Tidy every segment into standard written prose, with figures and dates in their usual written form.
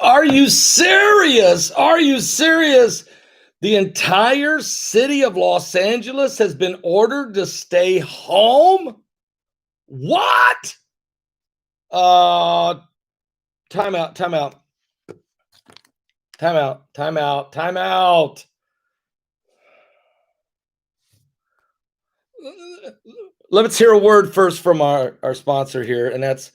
Are you serious? Are you serious? The entire city of Los Angeles has been ordered to stay home? What? Time out, time out. Time out, time out, time out. Let's hear a word first from our sponsor here, and that's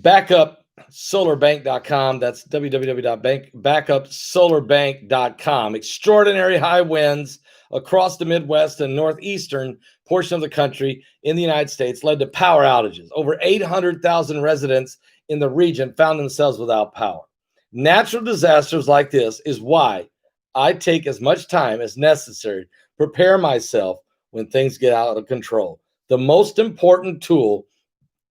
backupsolarbank.com. That's www.backupsolarbank.com. Extraordinary high winds across the Midwest and northeastern portion of the country in the United States led to power outages. Over 800,000 residents in the region found themselves without power. Natural disasters like this is why I take as much time as necessary to prepare myself when things get out of control. The most important tool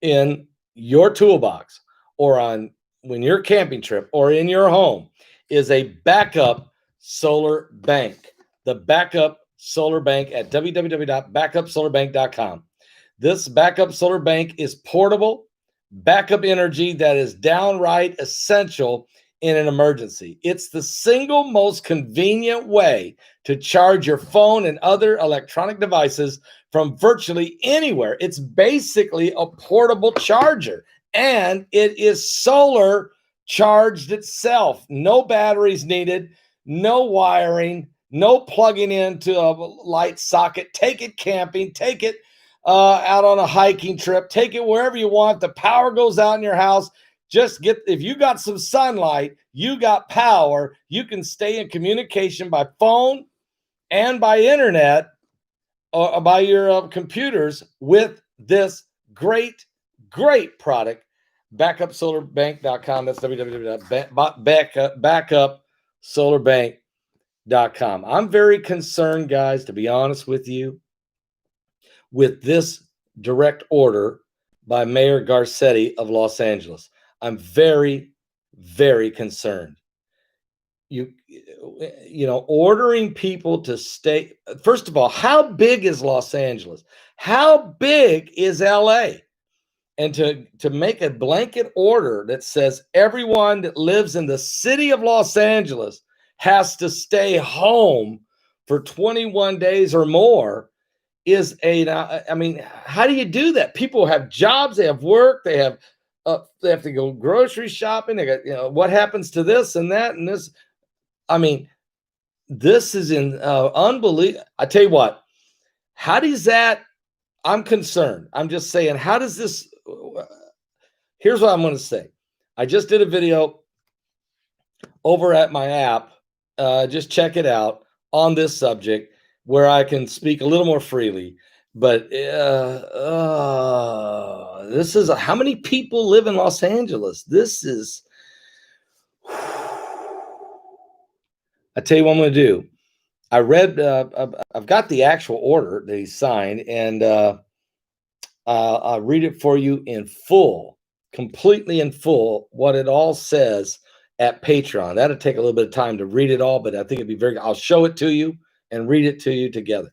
in your toolbox or on when you're camping trip or in your home is a backup solar bank. The backup solar bank at www.backupsolarbank.com. This backup solar bank is portable backup energy that is downright essential in an emergency. It's the single most convenient way to charge your phone and other electronic devices from virtually anywhere. It's basically a portable charger, and it is solar charged itself. No batteries needed, no wiring, no plugging into a light socket. Take it camping, take it out on a hiking trip, take it wherever you want. The power goes out in your house. Just if you got some sunlight, you got power, you can stay in communication by phone and by internet or by your computers with this great product, backupsolarbank.com. That's www.backupsolarbank.com. I'm very concerned, guys, to be honest with you, with this direct order by Mayor Garcetti of Los Angeles. I'm very, very concerned. You know, ordering people to stay. First of all, how big is Los Angeles? How big is LA? And to make a blanket order that says everyone that lives in the city of Los Angeles has to stay home for 21 days or more is I mean, how do you do that? People have jobs, they have work, they have to go grocery shopping. They got, what happens to this and that and this? I mean, this is unbelievable. I tell you what, how does that? I'm concerned. I'm just saying, how does this? Here's what I'm going to say. I just did a video over at my app. Just check it out on this subject where I can speak a little more freely. But this is how many people live in Los Angeles? This is. I tell you what I'm going to do. I read. I've got the actual order that he signed, and I'll read it for you in full, completely in full, what it all says at Patreon. That'll take a little bit of time to read it all, but I think it'd be very. I'll show it to you and read it to you together.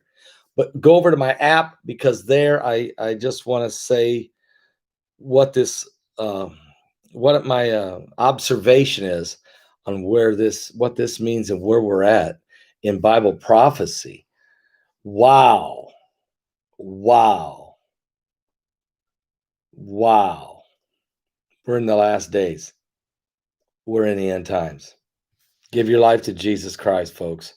But go over to my app, because there I just want to say what this what my observation is on what this means and where we're at in Bible prophecy. Wow. We're in the last days. We're in the end times. Give your life to Jesus Christ, folks.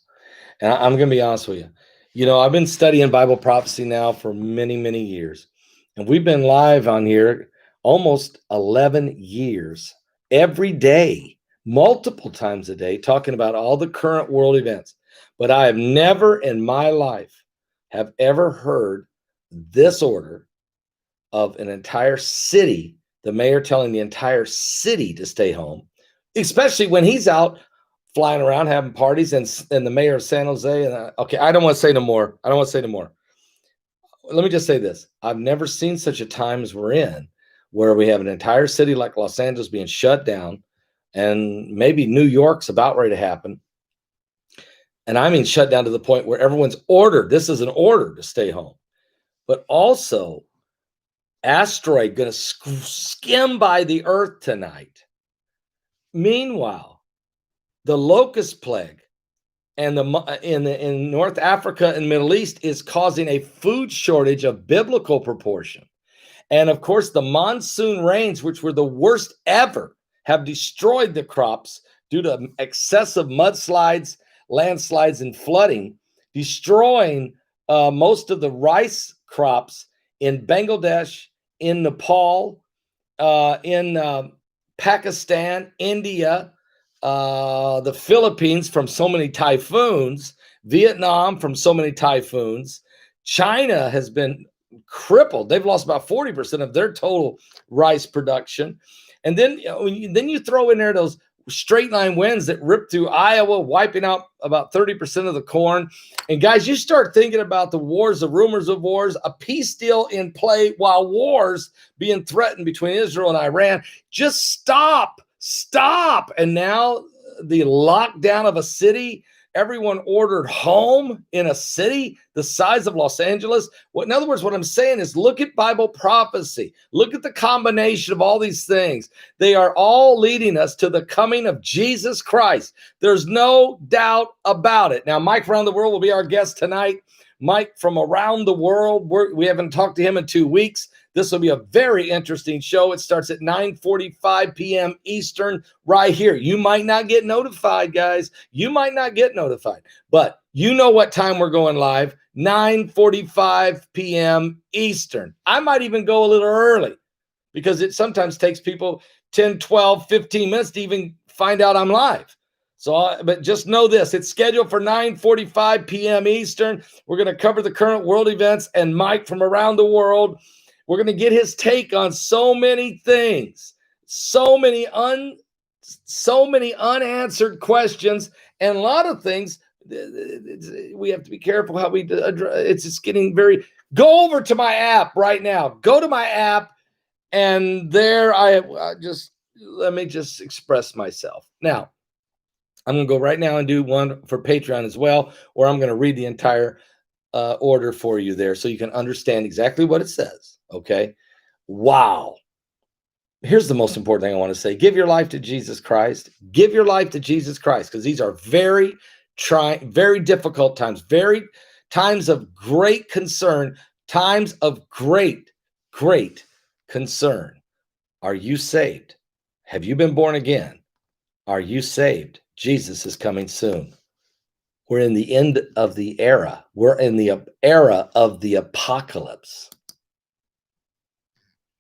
And I'm going to be honest with you. You know, I've been studying Bible prophecy now for many, many years. And we've been live on here almost 11 years, every day, multiple times a day, talking about all the current world events. But I have never in my life have ever heard this order of an entire city, the mayor telling the entire city to stay home, especially when he's out flying around having parties, and the mayor of San Jose. And okay, I don't want to say no more. Let me just say this. I've never seen such a time as we're in, where we have an entire city like Los Angeles being shut down, and maybe New York's about ready to happen. And I mean shut down to the point where everyone's ordered. This is an order to stay home. But also, asteroid going to skim by the earth tonight. Meanwhile, the locust plague and in North Africa and Middle East is causing a food shortage of biblical proportion. And of course, the monsoon rains, which were the worst ever, have destroyed the crops due to excessive mudslides, landslides, and flooding, destroying most of the rice crops in Bangladesh, in Nepal, in Pakistan, India, the Philippines from so many typhoons, Vietnam from so many typhoons. China has been crippled. They've lost about 40% of their total rice production. And then, then you throw in there those straight line winds that rip through Iowa, wiping out about 30% of the corn. And guys, you start thinking about the wars, the rumors of wars, a peace deal in play while wars being threatened between Israel and Iran. Just stop. And now the lockdown of a city, everyone ordered home in a city the size of Los Angeles. Well, in other words, what I'm saying is look at Bible prophecy. Look at the combination of all these things. They are all leading us to the coming of Jesus Christ. There's no doubt about it. Now, Mike from around the world will be our guest tonight. Mike from around the world. We haven't talked to him in 2 weeks. This will be a very interesting show. It starts at 9:45 p.m. Eastern right here. You might not get notified, guys. You might not get notified, but you know what time we're going live, 9:45 p.m. Eastern. I might even go a little early because it sometimes takes people 10, 12, 15 minutes to even find out I'm live. So, but just know this, it's scheduled for 9:45 p.m. Eastern. We're going to cover the current world events, and Mike from around the world, we're going to get his take on so many things, so many unanswered questions, and a lot of things. We have to be careful how we address. It's just getting very. Go over to my app right now. Go to my app, and there let me just express myself now. I'm going to go right now and do one for Patreon as well, or I'm going to read the entire order for you there so you can understand exactly what it says. Okay. Wow. Here's the most important thing I want to say. Give your life to Jesus Christ. Give your life to Jesus Christ, because these are very difficult times, very times of great concern, times of great concern. Are you saved? Have you been born again? Are you saved? Jesus is coming soon. We're in the end of the era. We're in the era of the apocalypse.